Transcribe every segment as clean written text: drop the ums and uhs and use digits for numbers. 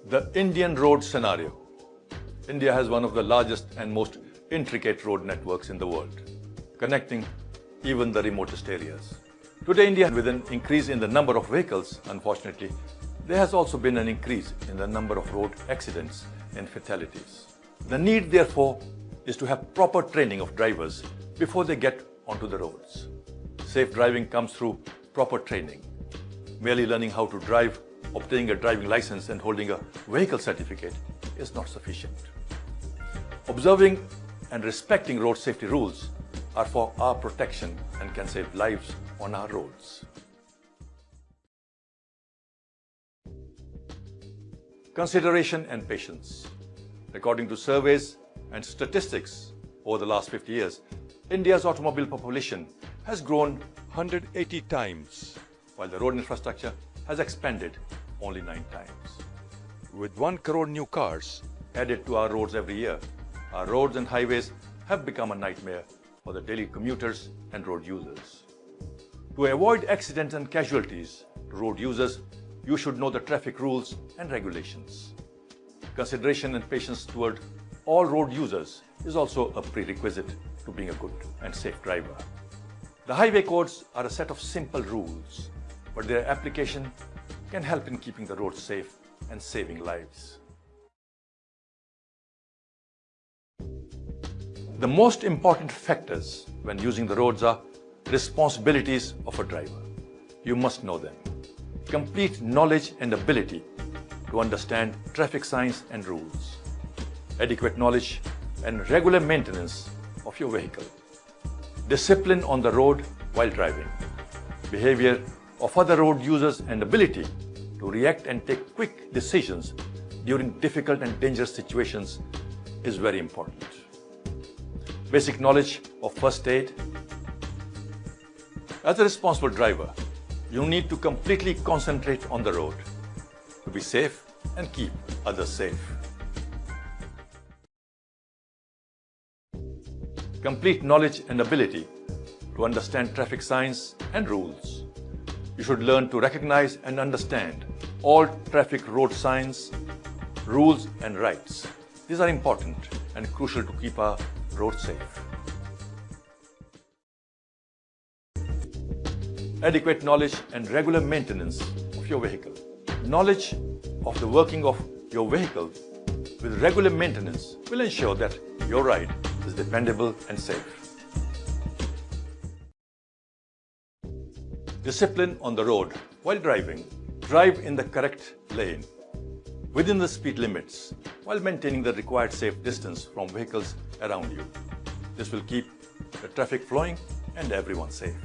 The Indian road scenario. India has one of the largest and most intricate road networks in the world, connecting even the remotest areas. Today, India, with an increase in the number of vehicles, unfortunately, there has also been an increase in the number of road accidents and fatalities. The need, therefore, is to have proper training of drivers before they get onto the roads. Safe driving comes through proper training. Merely learning how to drive, obtaining a driving license and holding a vehicle certificate is not sufficient. Observing and respecting road safety rules are for our protection and can save lives on our roads. Consideration and patience. According to surveys and statistics over the last 50 years, India's automobile population has grown 180 times, while the road infrastructure has expanded only 9 times. With 1 crore new cars added to our roads every year, our roads and highways have become a nightmare for the daily commuters and road users. To avoid accidents and casualties to road users, you should know the traffic rules and regulations. Consideration and patience toward all road users is also a prerequisite to being a good and safe driver. The highway codes are a set of simple rules, but their application can help in keeping the roads safe and saving lives. The most important factors when using the roads are responsibilities of a driver. You must know them. Complete knowledge and ability to understand traffic signs and rules. Adequate knowledge and regular maintenance of your vehicle. Discipline on the road while driving. Behavior of other road users and ability to react and take quick decisions during difficult and dangerous situations is very important. Basic knowledge of first aid. As a responsible driver, you need to completely concentrate on the road to be safe and keep others safe. Complete knowledge and ability to understand traffic signs and rules. You should learn to recognize and understand all traffic road signs, rules and rights. These are important and crucial to keep our roads safe. Adequate knowledge and regular maintenance of your vehicle. Knowledge of the working of your vehicle with regular maintenance will ensure that your ride is dependable and safe. Discipline on the road while driving. Drive in the correct lane, within the speed limits, while maintaining the required safe distance from vehicles around you. This will keep the traffic flowing and everyone safe.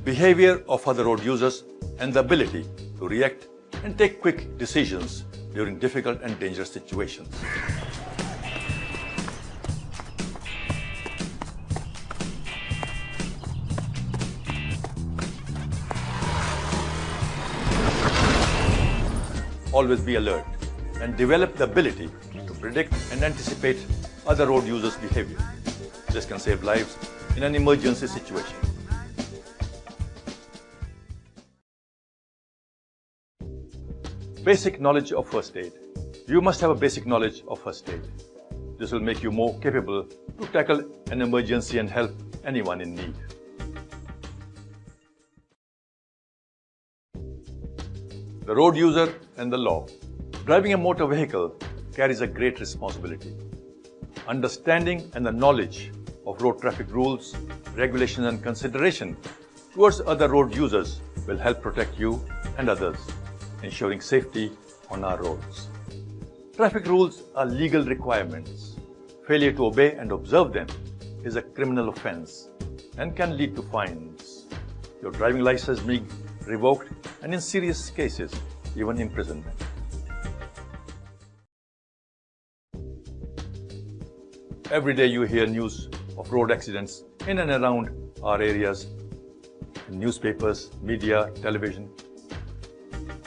Behavior of other road users and the ability to react and take quick decisions during difficult and dangerous situations. Always be alert and develop the ability to predict and anticipate other road users' behavior. This can save lives in an emergency situation. Basic knowledge of first aid. You must have a basic knowledge of first aid. This will make you more capable to tackle an emergency and help anyone in need. The road user and the law. Driving a motor vehicle carries a great responsibility. Understanding and the knowledge of road traffic rules, regulations and consideration towards other road users will help protect you and others, ensuring safety on our roads. Traffic rules are legal requirements. Failure to obey and observe them is a criminal offense and can lead to fines. Your driving license may be revoked and in serious cases, even imprisonment. Every day you hear news of road accidents in and around our areas, in newspapers, media, television.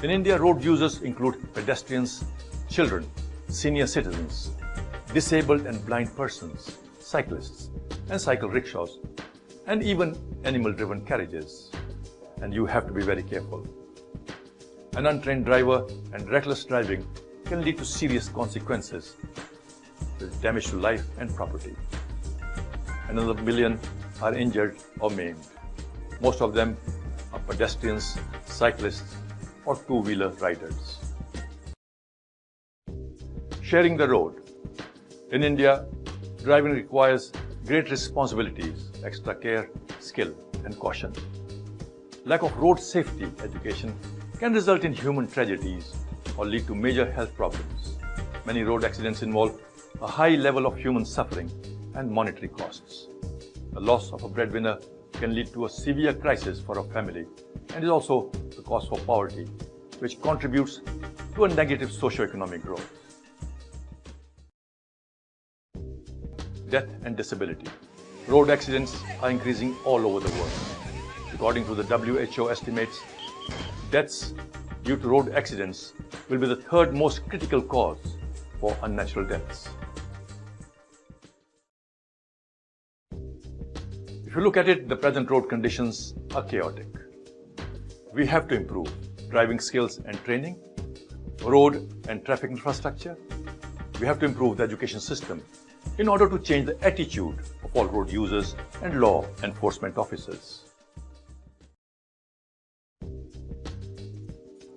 In India, road users include pedestrians, children, senior citizens, disabled and blind persons, cyclists and cycle rickshaws, and even animal-driven carriages. And you have to be very careful. An untrained driver and reckless driving can lead to serious consequences with damage to life and property. Another million are injured or maimed. Most of them are pedestrians, cyclists, or two-wheeler riders. Sharing the road. In India, driving requires great responsibilities, extra care, skill, and caution. Lack of road safety education can result in human tragedies or lead to major health problems. Many road accidents involve a high level of human suffering and monetary costs. The loss of a breadwinner can lead to a severe crisis for a family and is also the cause for poverty, which contributes to a negative socio-economic growth. Death and disability. Road accidents are increasing all over the world. According to the WHO estimates, deaths due to road accidents will be the third most critical cause for unnatural deaths. If you look at it, the present road conditions are chaotic. We have to improve driving skills and training, road and traffic infrastructure. We have to improve the education system in order to change the attitude of all road users and law enforcement officers.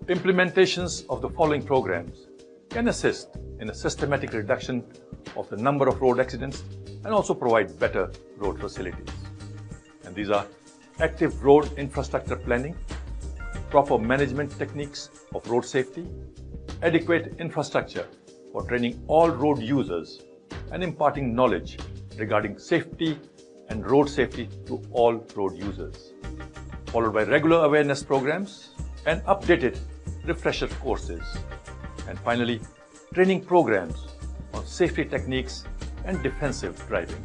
Implementations of the following programs can assist in a systematic reduction of the number of road accidents and also provide better road facilities. And these are active road infrastructure planning, proper management techniques of road safety, adequate infrastructure for training all road users and imparting knowledge regarding safety and road safety to all road users, followed by regular awareness programs and updated refresher courses, and finally, training programs on safety techniques and defensive driving.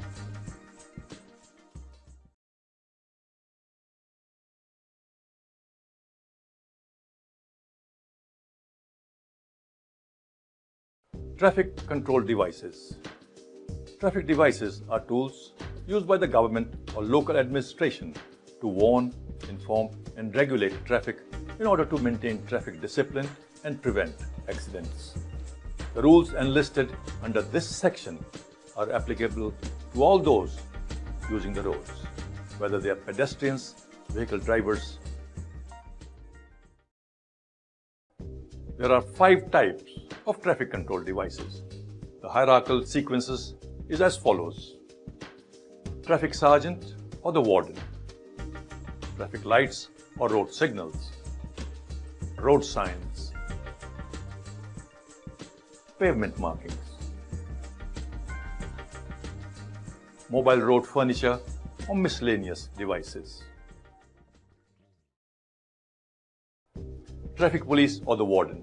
Traffic control devices. Traffic devices are tools used by the government or local administration to warn, inform, and regulate traffic in order to maintain traffic discipline and prevent accidents. The rules enlisted under this section are applicable to all those using the roads, whether they are pedestrians, vehicle drivers. There are 5 types of traffic control devices. The hierarchical sequences is as follows: traffic sergeant or the warden, traffic lights or road signals, road signs, pavement markings, mobile road furniture or miscellaneous devices. Traffic police or the warden.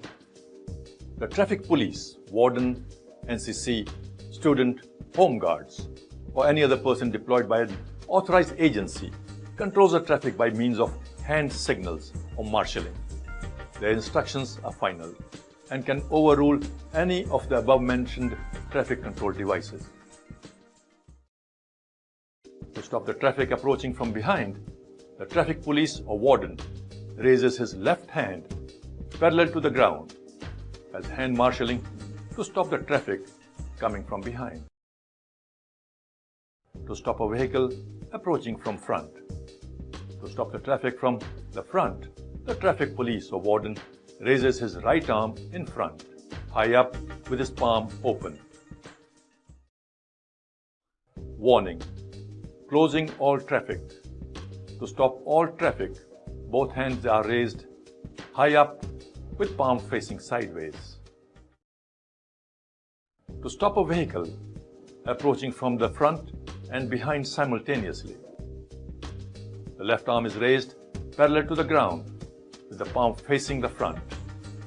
The traffic police, warden, NCC, student, home guards, or any other person deployed by an authorized agency controls the traffic by means of hand signals or marshalling. Their instructions are final and can overrule any of the above-mentioned traffic control devices. To stop the traffic approaching from behind, the traffic police or warden raises his left hand parallel to the ground as hand marshalling to stop the traffic coming from behind. To stop a vehicle approaching from front. To stop the traffic from the front, the traffic police or warden raises his right arm in front, high up with his palm open. Warning: closing all traffic. To stop all traffic, both hands are raised high up with palm facing sideways. To stop a vehicle approaching from the front and behind simultaneously, the left arm is raised parallel to the ground with the palm facing the front,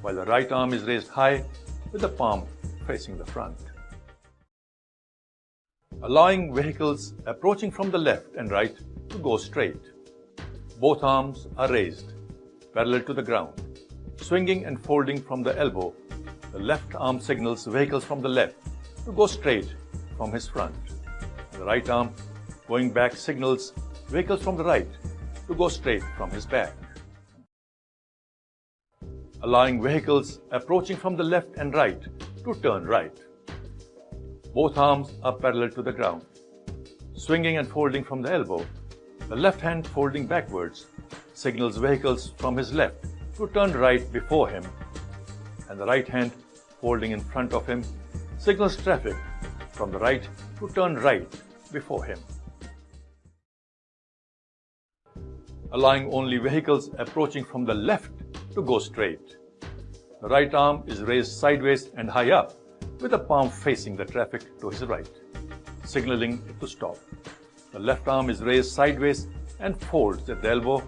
while the right arm is raised high with the palm facing the front. Allowing vehicles approaching from the left and right to go straight. Both arms are raised parallel to the ground. Swinging and folding from the elbow, the left arm signals vehicles from the left to go straight from his front. The right arm going back signals vehicles from the right to go straight from his back. allowing vehicles approaching from the left and right to turn right. Both arms are parallel to the ground. Swinging and folding from the elbow, the left hand folding backwards signals vehicles from his left to turn right before him, and the right hand folding in front of him signals traffic from the right to turn right before him. Allowing only vehicles approaching from the left to go straight. The right arm is raised sideways and high up, with the palm facing the traffic to his right, signaling it to stop. The left arm is raised sideways and folds at the elbow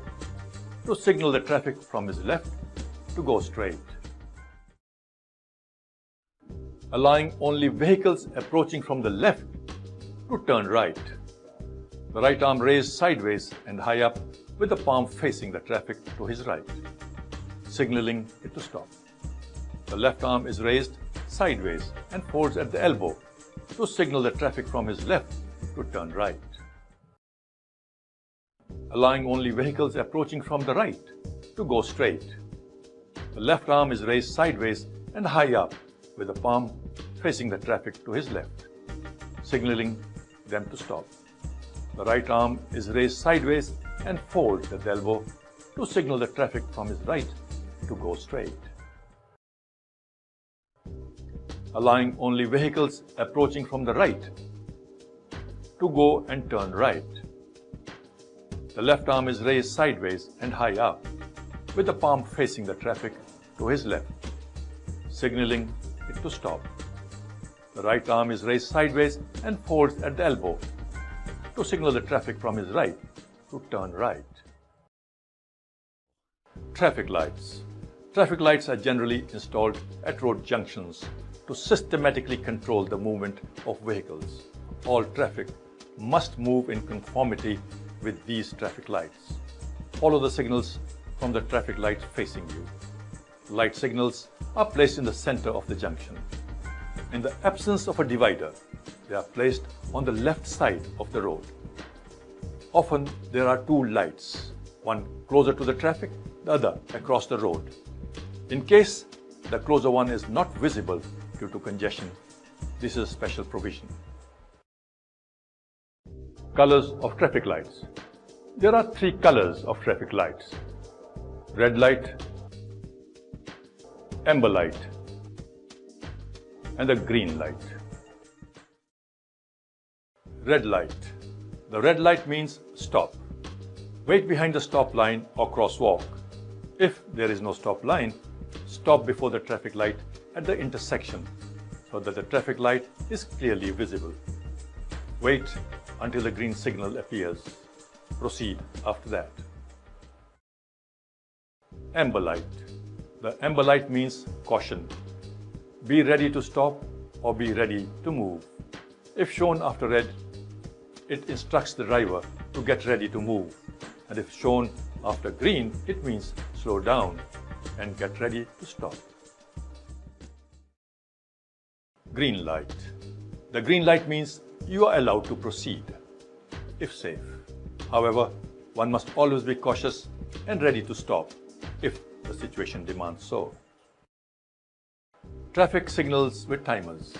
to signal the traffic from his left to go straight. Allowing only vehicles approaching from the left to turn right. The right arm raised sideways and high up, with the palm facing the traffic to his right, signaling it to stop. The left arm is raised sideways and folds at the elbow to signal the traffic from his left to turn right. Allowing only vehicles approaching from the right to go straight. The left arm is raised sideways and high up, with the palm facing the traffic to his left, signaling them to stop. The right arm is raised sideways and folds at the elbow to signal the traffic from his right to go straight. Allowing only vehicles approaching from the right to go and turn right. The left arm is raised sideways and high up, with the palm facing the traffic to his left, signaling it to stop. The right arm is raised sideways and folds at the elbow to signal the traffic from his right to turn right. Traffic lights. Traffic lights are generally installed at road junctions to systematically control the movement of vehicles. All traffic must move in conformity with these traffic lights. Follow the signals from the traffic light facing you. Light signals are placed in the center of the junction. In the absence of a divider, they are placed on the left side of the road. Often there are two lights, one closer to the traffic, the other across the road. In case the closer one is not visible due to congestion, this is a special provision. Colors of traffic lights. There are three colors of traffic lights: red light, amber light, and the green light. Red light. The red light means stop. Wait behind the stop line or crosswalk. If there is no stop line, stop before the traffic light at the intersection so that the traffic light is clearly visible. Wait until the green signal appears. Proceed after that. Amber light. The amber light means caution. Be ready to stop or be ready to move. If shown after red, it instructs the driver to get ready to move. And if shown after green, it means slow down and get ready to stop. Green light. The green light means you are allowed to proceed, if safe. However, one must always be cautious and ready to stop if the situation demands so. Traffic signals with timers.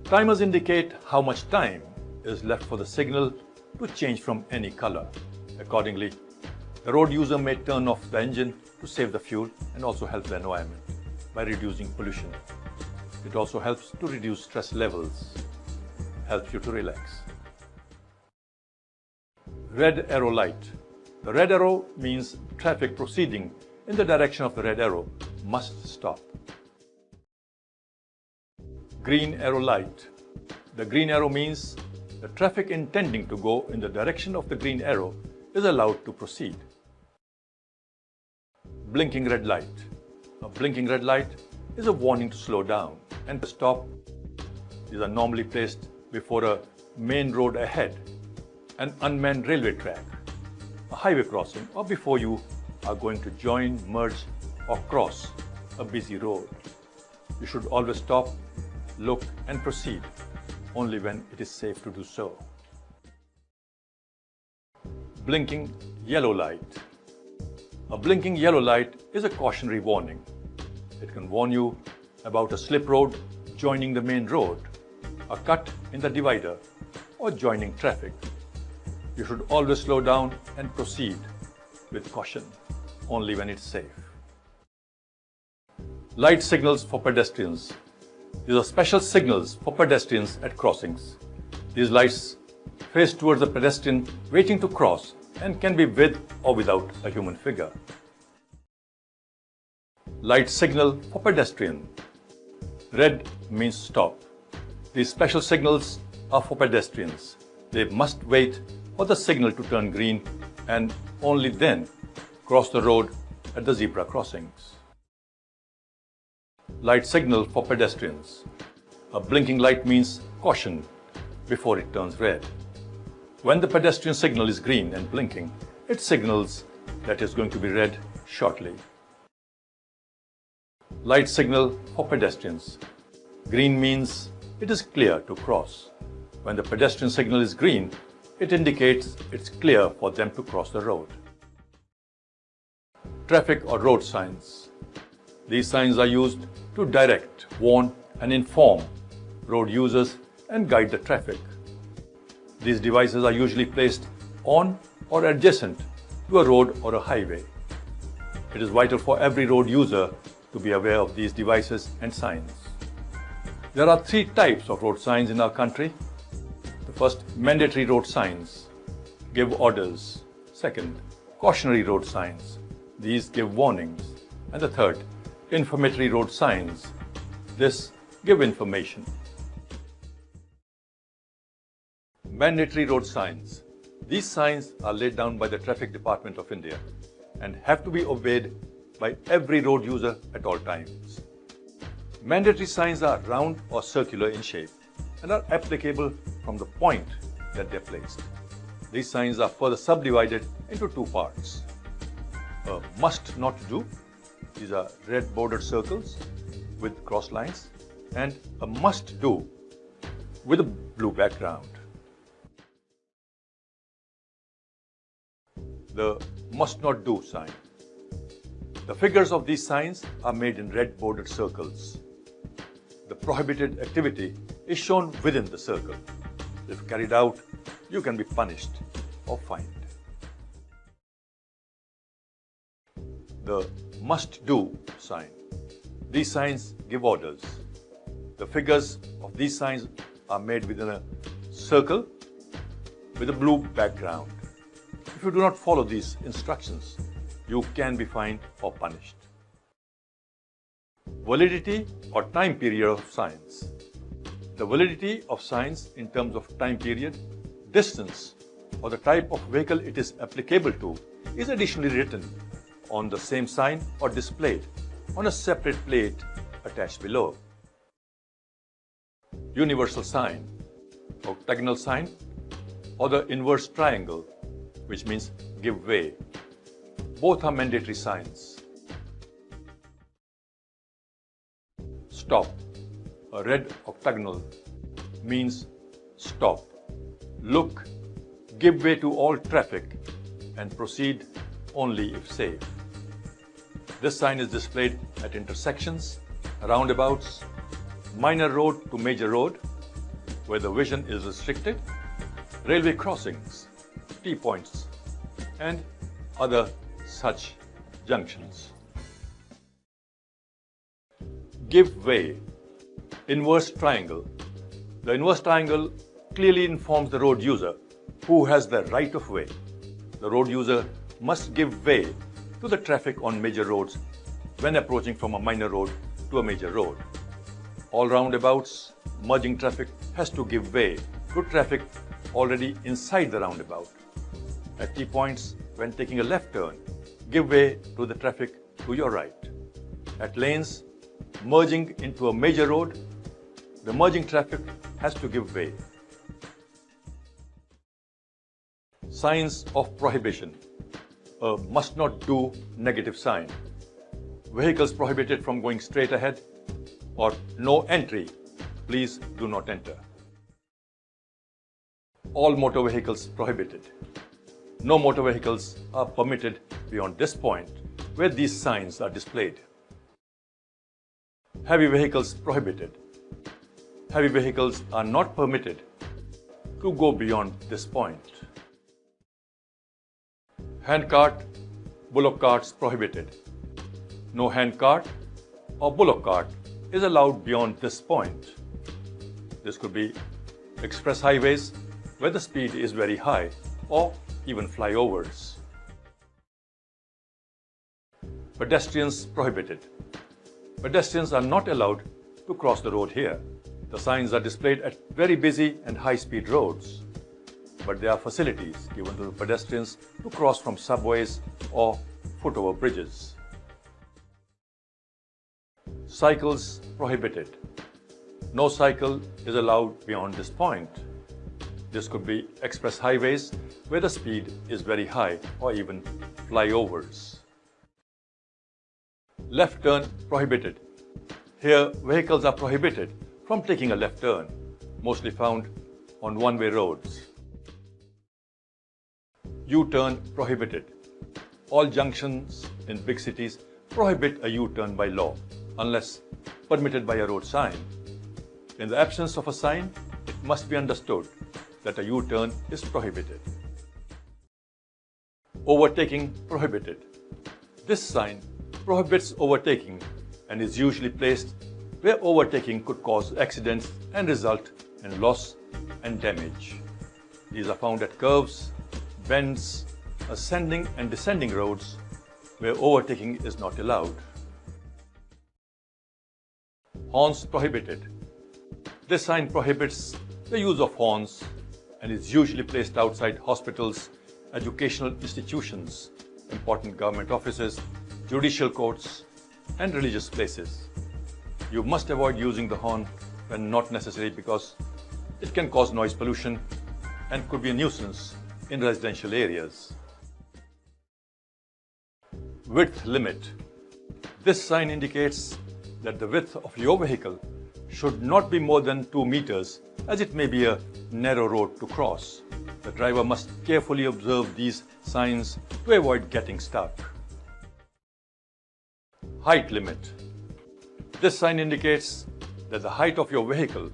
Timers indicate how much time is left for the signal to change from any color. Accordingly, the road user may turn off the engine to save the fuel and also help the environment by reducing pollution. It also helps to reduce stress levels, helps you to relax. Red arrow light. The red arrow means traffic proceeding in the direction of the red arrow must stop. Green arrow light. The green arrow means the traffic intending to go in the direction of the green arrow is allowed to proceed. Blinking red light. A blinking red light is a warning to slow down and to stop. These are normally placed before a main road ahead, an unmanned railway track, a highway crossing, or before you are going to join, merge, or cross a busy road. You should always stop, look, and proceed only when it is safe to do so. Blinking yellow light. A blinking yellow light is a cautionary warning. It can warn you about a slip road joining the main road, a cut in the divider, or joining traffic. You should always slow down and proceed with caution, only when it's safe. Light signals for pedestrians. These are special signals for pedestrians at crossings. These lights face towards the pedestrian waiting to cross and can be with or without a human figure. Light signal for pedestrian. Red means stop. These special signals are for pedestrians. They must wait for the signal to turn green and only then cross the road at the zebra crossings. Light signal for pedestrians. A blinking light means caution before it turns red. When the pedestrian signal is green and blinking, it signals that it's going to be red shortly. Light signal for pedestrians. Green means it is clear to cross. When the pedestrian signal is green, it indicates it's clear for them to cross the road. Traffic or road signs. These signs are used to direct, warn, and inform road users and guide the traffic. These devices are usually placed on or adjacent to a road or a highway. It is vital for every road user to be aware of these devices and signs. There are 3 types of road signs in our country. The first, mandatory road signs, give orders. Second, cautionary road signs. These give warnings. And the third, informatory road signs. This give information. Mandatory road signs. These signs are laid down by the Traffic Department of India and have to be obeyed by every road user at all times. Mandatory signs are round or circular in shape and are applicable from the point that they are placed. These signs are further subdivided into 2 parts. A must not do. These are red bordered circles with cross lines, and a must do with a blue background. The must not do sign. The figures of these signs are made in red bordered circles. The prohibited activity is shown within the circle. If carried out, you can be punished or fined. The must do sign. These signs give orders. The figures of these signs are made within a circle with a blue background. If you do not follow these instructions, you can be fined or punished. Validity or time period of signs. The validity of signs in terms of time period, distance, or the type of vehicle it is applicable to is additionally written on the same sign or displayed on a separate plate attached below. Universal sign, octagonal sign, or the inverse triangle, which means give way. Both are mandatory signs. Stop. A red octagonal means stop. Look, give way to all traffic and proceed only if safe. This sign is displayed at intersections, roundabouts, minor road to major road, where the vision is restricted, railway crossings, T-points, and other such junctions. Give way. Inverse triangle. The inverse triangle clearly informs the road user who has the right of way. The road user must give way to the traffic on major roads when approaching from a minor road to a major road. All roundabouts, merging traffic has to give way to traffic already inside the roundabout. At T-points, when taking a left turn, give way to the traffic to your right. At lanes, merging into a major road, the merging traffic has to give way. Signs of prohibition. A must not do negative sign. Vehicles prohibited from going straight ahead, or no entry, please do not enter. All motor vehicles prohibited. No motor vehicles are permitted beyond this point where these signs are displayed. Heavy vehicles prohibited. Heavy vehicles are not permitted to go beyond this point. Handcart, bullock carts prohibited. No handcart or bullock cart is allowed beyond this point. This could be express highways where the speed is very high, or even flyovers. Pedestrians prohibited. Pedestrians are not allowed to cross the road here. The signs are displayed at very busy and high-speed roads, but there are facilities given to pedestrians to cross from subways or foot-over bridges. Cycles prohibited. No cycle is allowed beyond this point. This could be express highways where the speed is very high, or even flyovers. Left turn prohibited. Here, vehicles are prohibited from taking a left turn, mostly found on one-way roads. U-turn prohibited. All junctions in big cities prohibit a U-turn by law, unless permitted by a road sign. In the absence of a sign, it must be understood that a U-turn is prohibited. Overtaking prohibited. This sign prohibits overtaking and is usually placed where overtaking could cause accidents and result in loss and damage. These are found at curves, bends, ascending and descending roads where overtaking is not allowed. Horns prohibited. This sign prohibits the use of horns and is usually placed outside hospitals, educational institutions, important government offices, judicial courts, and religious places. You must avoid using the horn when not necessary because it can cause noise pollution and could be a nuisance in residential areas. Width limit. This sign indicates that the width of your vehicle should not be more than 2 meters, as it may be a narrow road to cross. The driver must carefully observe these signs to avoid getting stuck. Height limit. This sign indicates that the height of your vehicle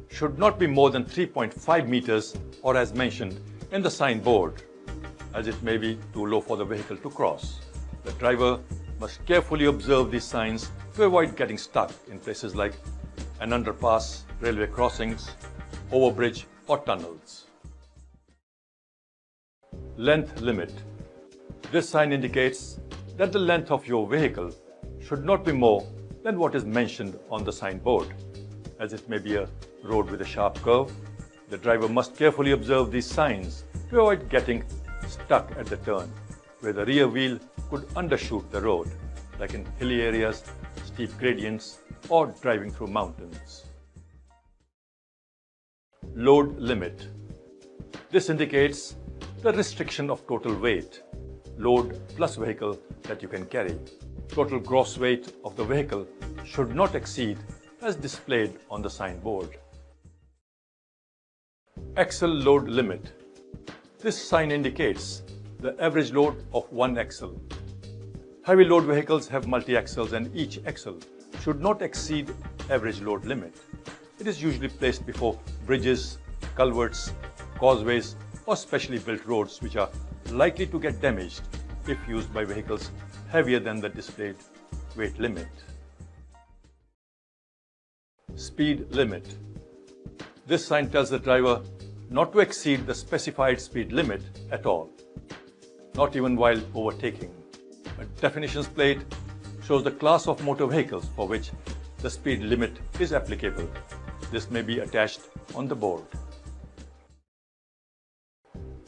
should not be more than 3.5 meters, or as mentioned in the signboard, as it may be too low for the vehicle to cross. The driver must carefully observe these signs to avoid getting stuck in places like an underpass, railway crossings, overbridge or tunnels. Length limit. This sign indicates that the length of your vehicle should not be more than what is mentioned on the signboard, as it may be a road with a sharp curve. The driver must carefully observe these signs to avoid getting stuck at the turn, where the rear wheel could undershoot the road, like in hilly areas, steep gradients, or driving through mountains. Load limit. This indicates the restriction of total weight, load plus vehicle that you can carry. Total gross weight of the vehicle should not exceed as displayed on the signboard. Axle load limit. This sign indicates the average load of one axle. Heavy load vehicles have multi-axles and each axle should not exceed average load limit. It is usually placed before bridges, culverts, causeways or specially built roads which are likely to get damaged if used by vehicles heavier than the displayed weight limit. Speed limit. This sign tells the driver not to exceed the specified speed limit at all, not even while overtaking. A definitions plate shows the class of motor vehicles for which the speed limit is applicable. This may be attached on the board.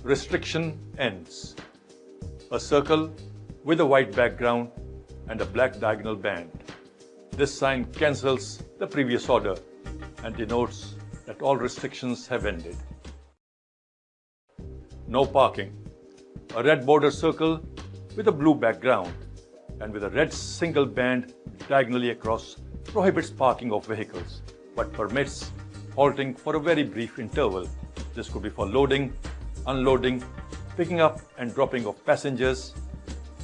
Restriction ends. A circle with a white background and a black diagonal band. This sign cancels the previous order and denotes that all restrictions have ended. No parking. A red border circle with a blue background and with a red single band diagonally across prohibits parking of vehicles but permits halting for a very brief interval. This could be for loading, unloading, picking up and dropping of passengers,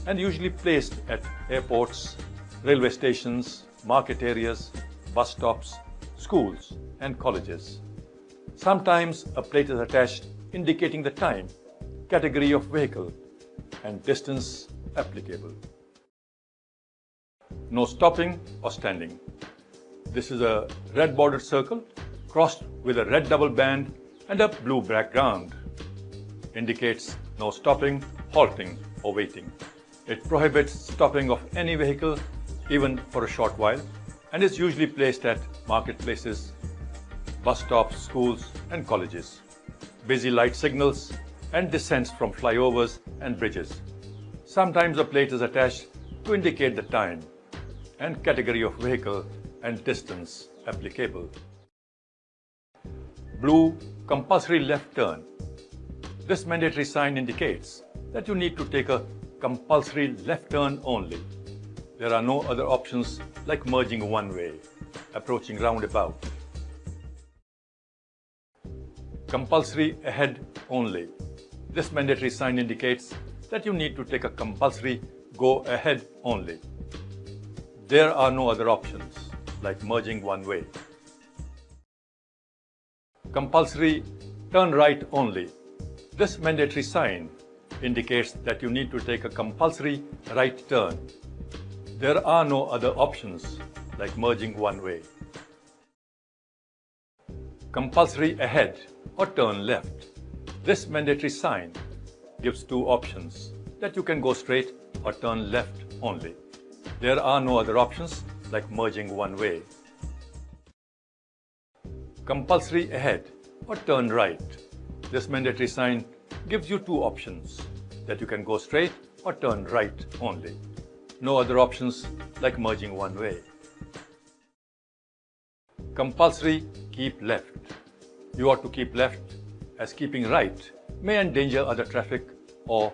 and usually placed at airports, railway stations, market areas, bus stops, schools and colleges. Sometimes a plate is attached indicating the time, category of vehicle and distance applicable. No stopping or standing. This is a red bordered circle crossed with a red double band and a blue background. Indicates no stopping, halting or waiting. It prohibits stopping of any vehicle even for a short while and is usually placed at marketplaces, bus stops, schools and colleges. Busy light signals and descents from flyovers and bridges. Sometimes a plate is attached to indicate the time and category of vehicle and distance applicable. Blue compulsory left turn. This mandatory sign indicates that you need to take a compulsory left turn only. There are no other options like merging one way, approaching roundabout. Compulsory ahead only. This mandatory sign indicates that you need to take a compulsory go ahead only. There are no other options like merging one way. Compulsory turn right only. This mandatory sign indicates that you need to take a compulsory right turn. There are no other options like merging one way. Compulsory ahead or turn left. This mandatory sign gives two options that you can go straight or turn left only. There are no other options like merging one way. Compulsory ahead or turn right. This mandatory sign gives you two options that you can go straight or turn right only. No other options like merging one way. Compulsory keep left. You ought to keep left as keeping right may endanger other traffic or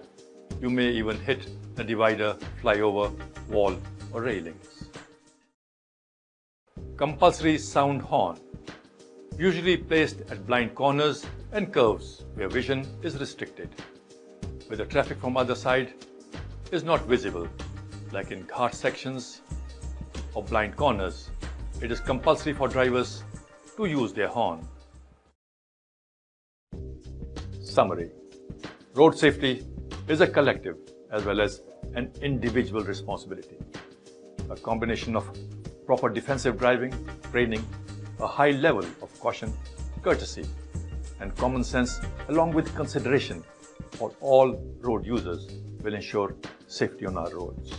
you may even hit the divider, flyover, wall or railings. Compulsory sound horn. Usually placed at blind corners and curves where vision is restricted, where the traffic from other side is not visible, like in ghat sections or blind corners. It is compulsory for drivers to use their horn. Summary. Road safety is a collective as well as an individual responsibility. A combination of proper defensive driving, training, a high level of caution, courtesy, and common sense along with consideration for all road users will ensure safety on our roads.